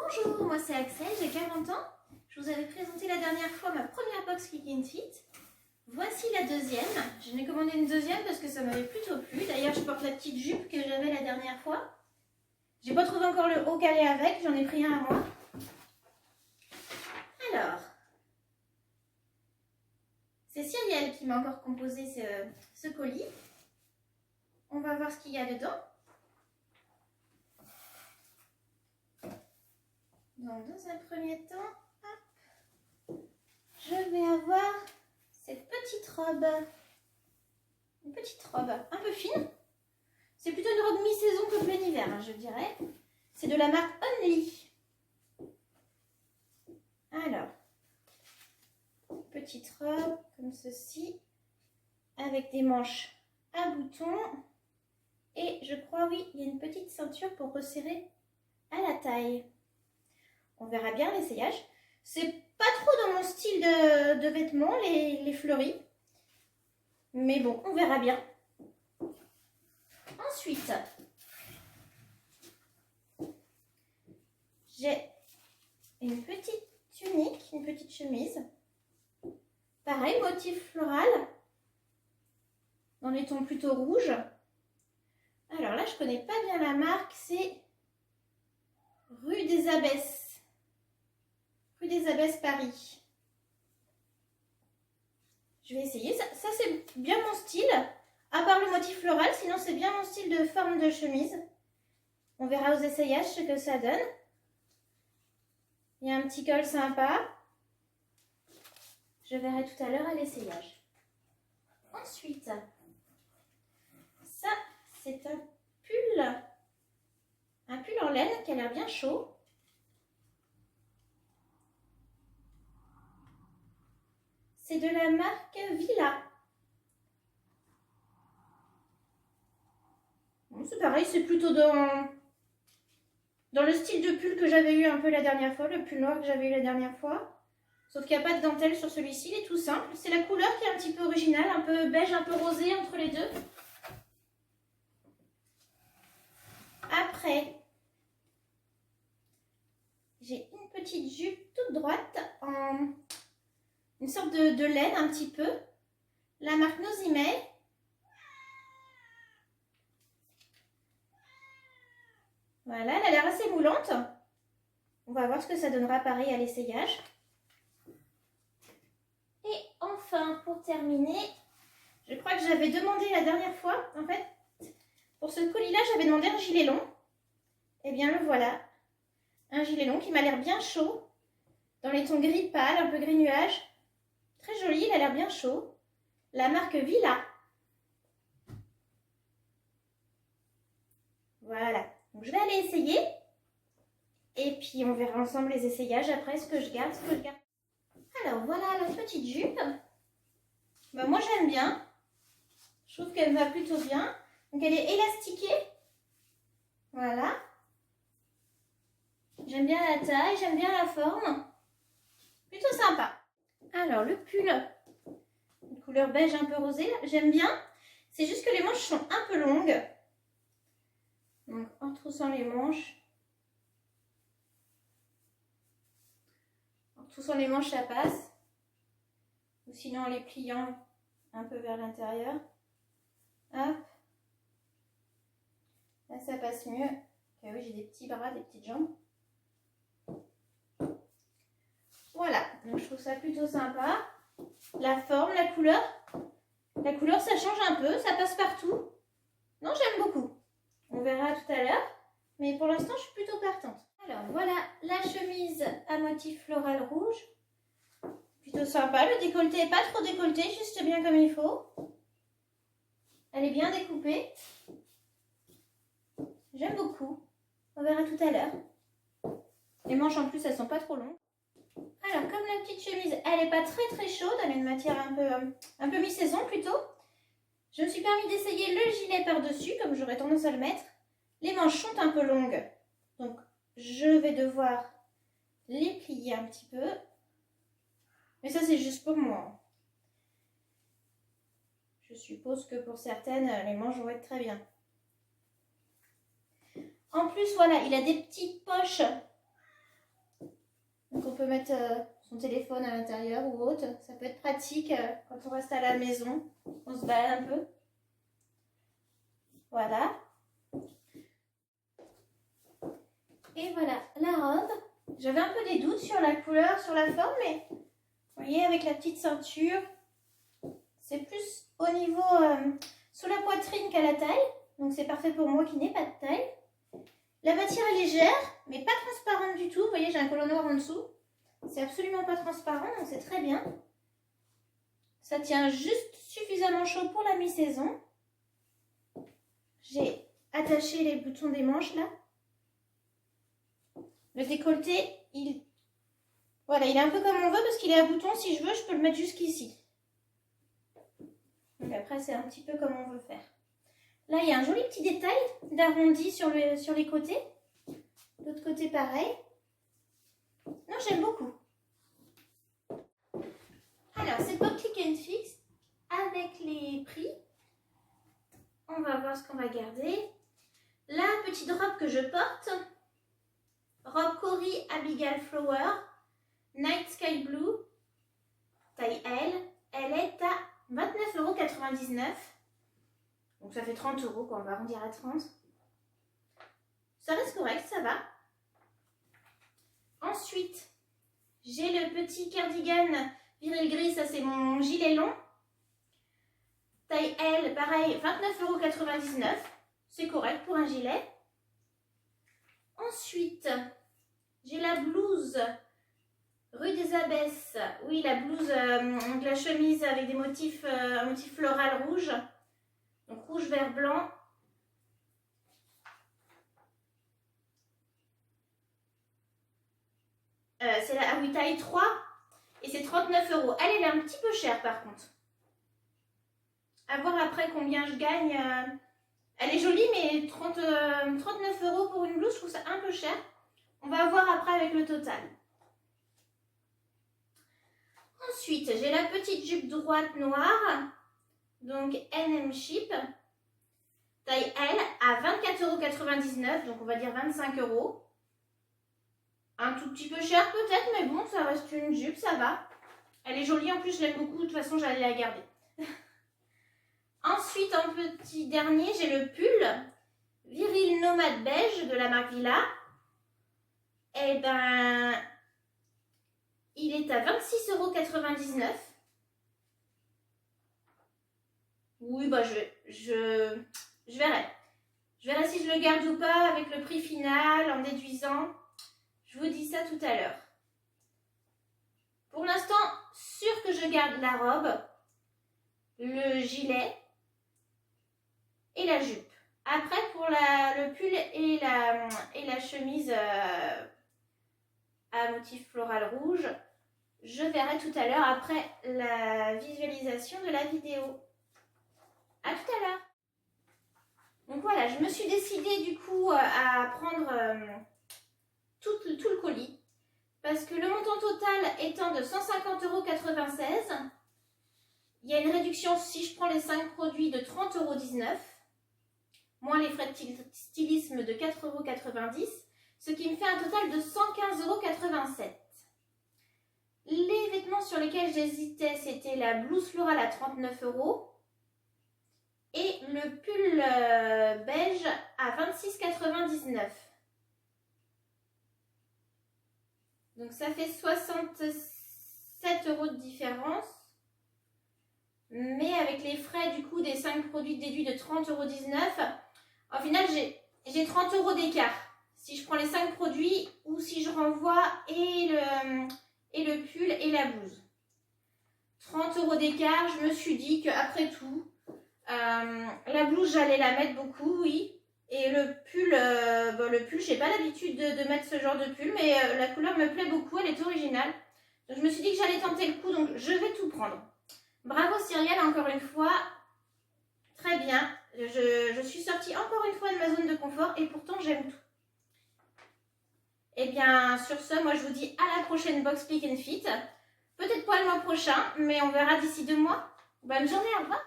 Bonjour, moi c'est Axel, j'ai 40 ans. Je vous avais présenté la dernière fois ma première box Kick and Fit. Voici la deuxième. Je n'ai commandé une deuxième parce que ça m'avait plutôt plu. D'ailleurs, je porte la petite jupe que j'avais la dernière fois. J'ai pas trouvé encore le haut calé avec, j'en ai pris un à moi. Alors, c'est Cyrielle qui m'a encore composé ce colis. On va voir ce qu'il y a dedans. Donc, dans un premier temps, hop, je vais avoir cette petite robe. Une petite robe un peu fine. C'est plutôt une robe mi-saison que plein hiver, hein, je dirais. C'est de la marque Only. Alors, petite robe comme ceci, avec des manches à boutons. Et je crois, oui, il y a une petite ceinture pour resserrer à la taille. On verra bien l'essayage. C'est pas trop dans mon style de vêtements, les fleuris. Mais bon, on verra bien. Ensuite, j'ai une petite tunique, une petite chemise. Pareil, motif floral. Dans les tons plutôt rouges. Alors là, je connais pas bien la marque. C'est Rue des Abbesses. Rue des Abbesses, Paris. Je vais essayer. Ça c'est bien mon style. À part le motif floral, sinon c'est bien mon style de forme de chemise. On verra aux essayages ce que ça donne. Il y a un petit col sympa. Je verrai tout à l'heure à l'essayage. Ensuite, ça c'est un pull. Un pull en laine qui a l'air bien chaud. C'est de la marque Villa. Bon, c'est pareil, c'est plutôt dans le style de pull que j'avais eu un peu la dernière fois, le pull noir que j'avais eu la dernière fois. Sauf qu'il n'y a pas de dentelle sur celui-ci, il est tout simple. C'est la couleur qui est un petit peu originale, un peu beige, un peu rosé entre les deux. Après, j'ai une petite jupe toute droite en une sorte de laine un petit peu. La marque Nozime. Voilà, elle a l'air assez moulante. On va voir ce que ça donnera pareil à l'essayage. Et enfin, pour terminer, je crois que j'avais demandé la dernière fois, en fait, pour ce colis-là, j'avais demandé un gilet long. Et bien le voilà. Un gilet long qui m'a l'air bien chaud. Dans les tons gris pâle, un peu gris nuage. Très joli, il a l'air bien chaud. La marque Villa. Voilà. Donc je vais aller essayer. Et puis on verra ensemble les essayages après, ce que je garde, ce que je garde. Alors voilà la petite jupe. Ben, moi j'aime bien. Je trouve qu'elle va plutôt bien. Donc elle est élastiquée. Voilà. J'aime bien la taille, j'aime bien la forme. Plutôt sympa. Alors le pull, une couleur beige un peu rosée, j'aime bien. C'est juste que les manches sont un peu longues. Donc en troussant les manches. En troussant les manches ça passe. Ou sinon en les pliant un peu vers l'intérieur. Hop. Là ça passe mieux. Ah oui, j'ai des petits bras, des petites jambes. Voilà, donc je trouve ça plutôt sympa. La forme, la couleur ça change un peu, ça passe partout. Non, j'aime beaucoup. On verra tout à l'heure, mais pour l'instant je suis plutôt partante. Alors voilà la chemise à motif floral rouge. Plutôt sympa, le décolleté n'est pas trop décolleté, juste bien comme il faut. Elle est bien découpée. J'aime beaucoup. On verra tout à l'heure. Les manches en plus elles sont pas trop longues. Alors comme la petite chemise elle n'est pas très chaude, elle a une matière un peu mi-saison plutôt. Je me suis permis d'essayer le gilet par-dessus comme j'aurais tendance à le mettre. Les manches sont un peu longues, donc je vais devoir les plier un petit peu. Mais ça c'est juste pour moi. Je suppose que pour certaines les manches vont être très bien. En plus voilà, il a des petites poches Donc on peut mettre son téléphone à l'intérieur ou autre. Ça peut être pratique quand on reste à la maison. On se balade un peu. Voilà. Et voilà la robe. J'avais un peu des doutes sur la couleur, sur la forme, mais vous voyez avec la petite ceinture, c'est plus au niveau sous la poitrine qu'à la taille. Donc c'est parfait pour moi qui n'ai pas de taille. La matière est légère, mais pas transparente du tout. Vous voyez, j'ai un collant noir en dessous. C'est absolument pas transparent, donc c'est très bien. Ça tient juste suffisamment chaud pour la mi-saison. J'ai attaché les boutons des manches là. Le décolleté, voilà, il est un peu comme on veut parce qu'il est à boutons. Si je veux, je peux le mettre jusqu'ici. Donc après, c'est un petit peu comme on veut faire. Là, il y a un joli petit détail d'arrondi sur les côtés. L'autre côté, pareil. Non, j'aime beaucoup. Alors, c'est pas Click and Fix avec les prix. On va voir ce qu'on va garder. La petite robe que je porte, robe Cory Abigail Flower, Night Sky Blue, taille L. Elle est à 29,99 €. Donc ça fait 30 €, quoi. On va arrondir à 30. Ça reste correct, ça va. Ensuite, j'ai le petit cardigan viril gris, ça c'est mon gilet long. Taille L, pareil, 29,99 €. C'est correct pour un gilet. Ensuite, j'ai la blouse Rue des Abbesses. Oui, la blouse, de la chemise avec des motifs, un motif floral rouge. Donc rouge, vert, blanc. C'est la ah oui, taille 3 et c'est 39 €. Elle est un petit peu chère par contre. À voir après combien je gagne. Elle est jolie, mais 39 € pour une blouse, je trouve ça un peu cher. On va voir après avec le total. Ensuite, j'ai la petite jupe droite noire, donc NM Chip, taille L, à 24,99 €, donc on va dire 25 €. Un tout petit peu cher peut-être, mais bon, ça reste une jupe, ça va. Elle est jolie, en plus je l'aime beaucoup, de toute façon j'allais la garder. Ensuite, en petit dernier, j'ai le pull Viril Nomade Beige de la marque Villa. Eh ben, il est à 26,99 €. Oui, bah je verrai. Je verrai si je le garde ou pas avec le prix final en déduisant. Je vous dis ça tout à l'heure. Pour l'instant, sûr que je garde la robe, le gilet et la jupe. Après, pour le pull et la chemise à motif floral rouge, je verrai tout à l'heure après la visualisation de la vidéo. À tout à l'heure. Donc voilà, je me suis décidée du coup à prendre tout le colis parce que le montant total étant de 150,96 €, il y a une réduction si je prends les 5 produits de 30,19 €, moins les frais de stylisme de 4,90 €, ce qui me fait un total de 115,87 €. Les vêtements sur lesquels j'hésitais, c'était la blouse florale à 39 € et le pull beige à 26,99 €. Donc ça fait 67 € de différence. Mais avec les frais du coup des 5 produits déduits de 30,19 €, au final j'ai 30 € d'écart. Si je prends les 5 produits ou si je renvoie et le pull et la blouse. 30 € d'écart, je me suis dit qu'après tout, la blouse j'allais la mettre beaucoup, oui. Et le pull, j'ai pas l'habitude de mettre ce genre de pull, mais la couleur me plaît beaucoup, elle est originale. Donc je me suis dit que j'allais tenter le coup, donc je vais tout prendre. Bravo Cyrielle, encore une fois, très bien. Je suis sortie encore une fois de ma zone de confort et pourtant j'aime tout. Et bien sur ce, moi je vous dis à la prochaine box Click and Fit. Peut-être pas le mois prochain, mais on verra d'ici 2 mois. Bonne journée, au revoir.